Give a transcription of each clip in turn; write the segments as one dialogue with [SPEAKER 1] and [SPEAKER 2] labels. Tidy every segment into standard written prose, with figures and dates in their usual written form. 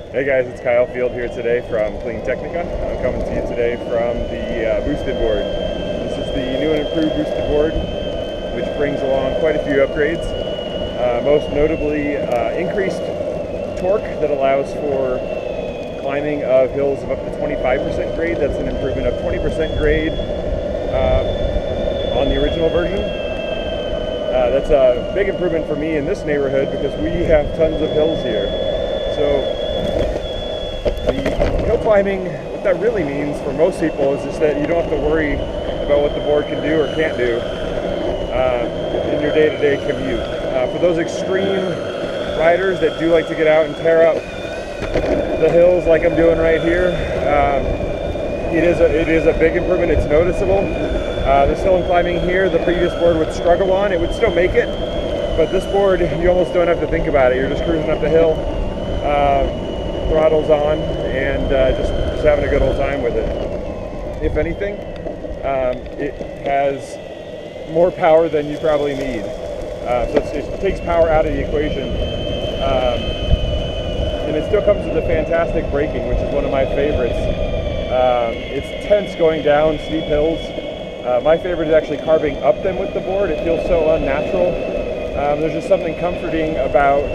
[SPEAKER 1] Hey guys, it's Kyle Field here today from CleanTechnica. I'm coming to you today from the boosted board. This is the new and improved boosted board, which brings along quite a few upgrades. Most notably, increased torque that allows for climbing of hills of up to 25% grade. That's an improvement of 20% grade on the original version. That's a big improvement for me in this neighborhood because we have tons of hills here. So the hill climbing, what that really means for most people is just that you don't have to worry about what the board can do or can't do in your day-to-day commute. For those extreme riders that do like to get out and tear up the hills like I'm doing right here, it is a big improvement. It's noticeable. This hill climbing here, the previous board would struggle on. It would still make it, but this board, you almost don't have to think about it. You're just cruising up the hill, throttles on, and just having a good old time with it. If anything, it has more power than you probably need. So it takes power out of the equation. And it still comes with a fantastic braking, which is one of my favorites. It's tense going down steep hills. My favorite is actually carving up them with the board. It feels so unnatural. There's just something comforting about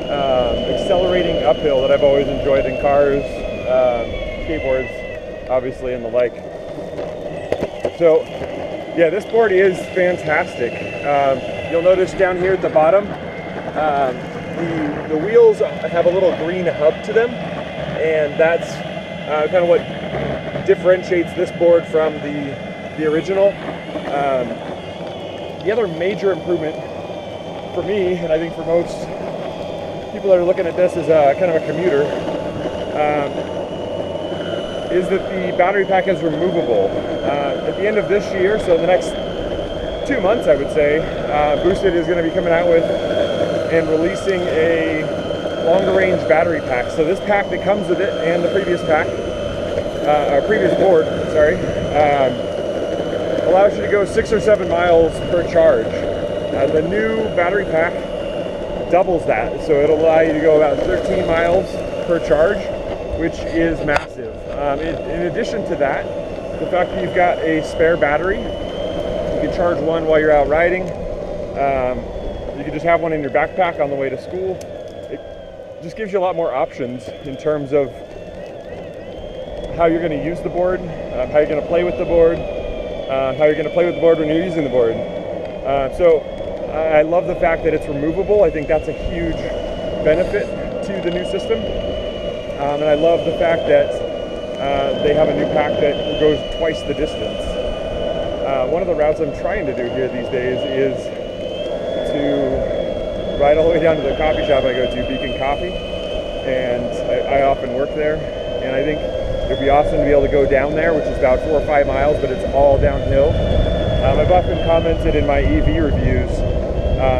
[SPEAKER 1] accelerating uphill that I've always enjoyed in cars, skateboards, obviously, and the like. So, yeah, this board is fantastic. You'll notice down here at the bottom, the wheels have a little green hub to them, and that's kind of what differentiates this board from the original. The other major improvement for me, and I think for most people that are looking at this as kind of a commuter, is that the battery pack is removable. At the end of this year, so the next 2 months I would say, Boosted is going to be coming out with and releasing a longer range battery pack. So this pack that comes with it and the previous pack, our previous board, sorry, allows you to go 6 or 7 miles per charge. The new battery pack doubles that, so it'll allow you to go about 13 miles per charge, which is massive. In addition to that, the fact that you've got a spare battery, you can charge one while you're out riding. You can just have one in your backpack on the way to school. It just gives you a lot more options in terms of how you're going to use the board, how you're going to play with the board, how you're going to play with the board when you're using the board. So I love the fact that it's removable. I think that's a huge benefit to the new system. And I love the fact that they have a new pack that goes twice the distance. One of the routes I'm trying to do here these days is to ride all the way down to the coffee shop I go to, Beacon Coffee, and I often work there, and I think it'd be awesome to be able to go down there, which is about 4 or 5 miles, but it's all downhill. I've often commented in my EV reviews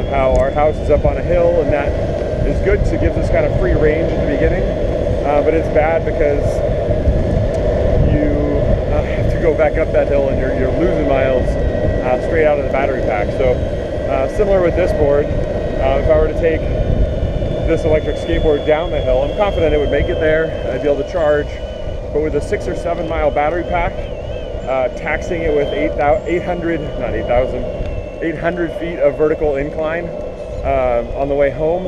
[SPEAKER 1] how our house is up on a hill, and that is good because it gives us kind of free range at the beginning, but it's bad because you have to go back up that hill and you're losing miles straight out of the battery pack. So similar with this board, if I were to take this electric skateboard down the hill, I'm confident it would make it there. I'd be able to charge, but with a 6 or 7 mile battery pack, taxing it with 800 feet of vertical incline on the way home,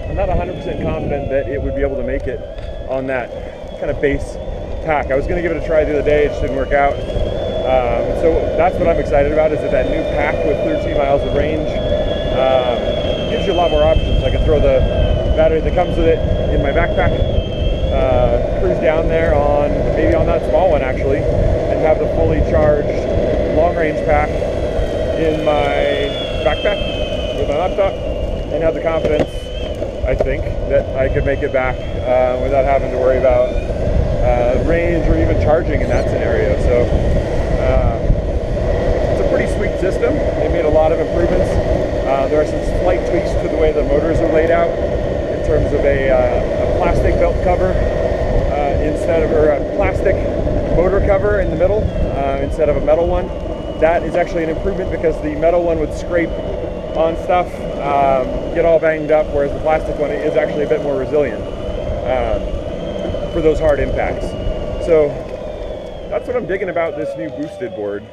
[SPEAKER 1] I'm not 100% confident that it would be able to make it on that kind of base pack. I was going to give it a try the other day, it just didn't work out. So that's what I'm excited about, is that new pack with 13 miles of range gives you a lot more options. I can throw the battery that comes with it in my backpack, cruise down there on, maybe on that small one actually, and have the fully charged long range pack in my backpack with my laptop, and have the confidence, I think, that I could make it back without having to worry about range or even charging in that scenario. So it's a pretty sweet system. They made a lot of improvements. There are some slight tweaks to the way the motors are laid out in terms of a plastic belt cover or a plastic motor cover in the middle instead of a metal one. That is actually an improvement because the metal one would scrape on stuff, get all banged up, whereas the plastic one is actually a bit more resilient for those hard impacts. So that's what I'm digging about this new boosted board.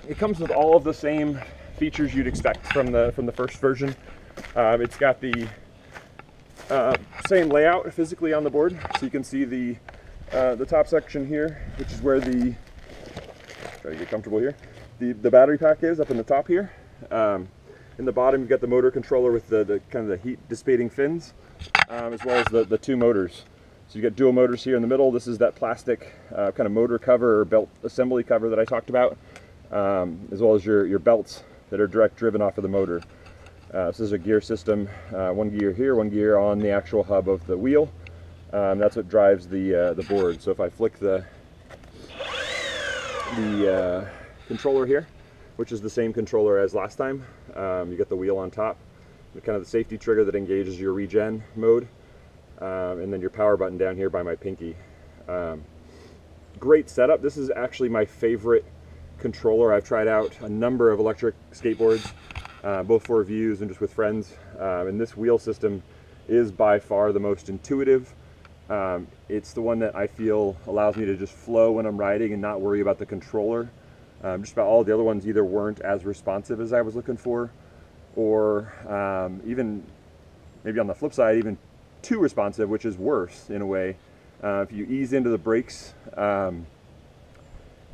[SPEAKER 1] It comes with all of the same features you'd expect from the first version. It's got the same layout physically on the board, so you can see the top section here, which is where the, try to get comfortable here, the battery pack is up in the top here. In the bottom you've got the motor controller with the kind of the heat dissipating fins, as well as the two motors. So you got dual motors here in the middle. This is that plastic kind of motor cover or belt assembly cover that I talked about, as well as your belts that are direct driven off of the motor. So this is a gear system, one gear here, one gear on the actual hub of the wheel. That's what drives the board. So if I flick the controller here, which is the same controller as last time, you get the wheel on top, kind of the safety trigger that engages your regen mode, and then your power button down here by my pinky. Great setup. This is actually my favorite controller. I've tried out a number of electric skateboards, both for reviews and just with friends, and this wheel system is by far the most intuitive. It's the one that I feel allows me to just flow when I'm riding and not worry about the controller. Just about all the other ones either weren't as responsive as I was looking for, or even maybe on the flip side, even too responsive, which is worse in a way. If you ease into the brakes,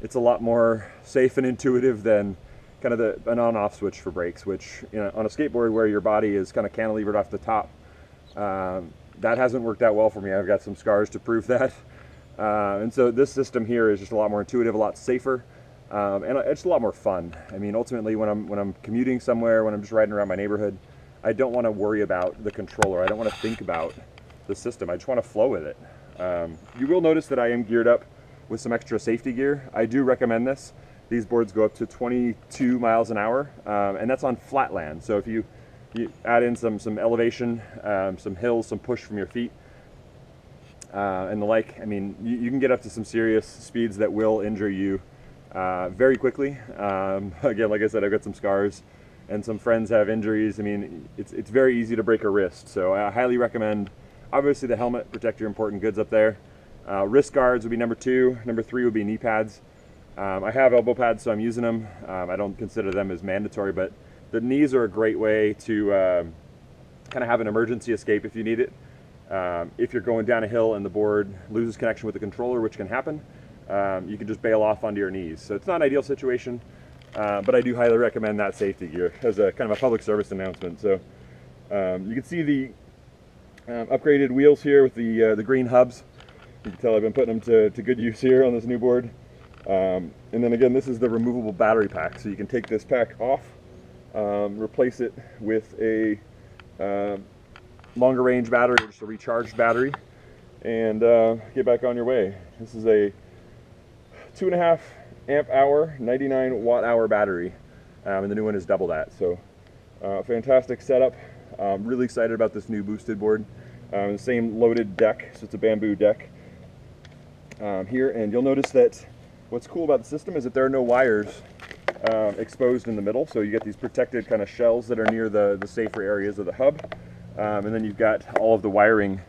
[SPEAKER 1] it's a lot more safe and intuitive than kind of an on-off switch for brakes, which, you know, on a skateboard where your body is kind of cantilevered off the top, that hasn't worked out well for me. I've got some scars to prove that. And so this system here is just a lot more intuitive, a lot safer, and it's a lot more fun. I mean, ultimately, when I'm commuting somewhere, when I'm just riding around my neighborhood, I don't want to worry about the controller. I don't want to think about the system. I just want to flow with it. You will notice that I am geared up with some extra safety gear. I do recommend this. These boards go up to 22 miles an hour, and that's on flat land. So if you add in some elevation, some hills, some push from your feet, and the like, I mean, you can get up to some serious speeds that will injure you very quickly. Again, like I said, I've got some scars and some friends have injuries. I mean, it's very easy to break a wrist. So I highly recommend, obviously, the helmet, protect your important goods up there. Wrist guards would be number 2. Number 3 would be knee pads. I have elbow pads, so I'm using them. I don't consider them as mandatory, but the knees are a great way to kind of have an emergency escape if you need it. If you're going down a hill and the board loses connection with the controller, which can happen, you can just bail off onto your knees. So it's not an ideal situation, but I do highly recommend that safety gear as a kind of a public service announcement. So you can see the upgraded wheels here with the green hubs. You can tell I've been putting them to good use here on this new board. And then again, this is the removable battery pack. So you can take this pack off, replace it with a longer range battery, or just a recharged battery, and get back on your way. This is a 2.5 amp hour, 99 watt hour battery, and the new one is double that. So fantastic setup. Really excited about this new boosted board. The same loaded deck, so it's a bamboo deck here, and you'll notice that what's cool about the system is that there are no wires exposed in the middle, so you get these protected kind of shells that are near the safer areas of the hub, and then you've got all of the wiring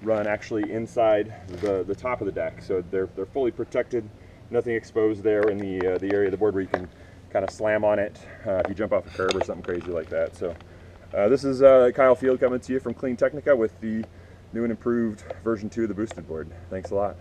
[SPEAKER 1] run actually inside the top of the deck, so they're fully protected, nothing exposed there in the area of the board where you can kind of slam on it if you jump off a curb or something crazy like that. So this is Kyle Field coming to you from CleanTechnica with the new and improved version 2 of the boosted board. Thanks a lot.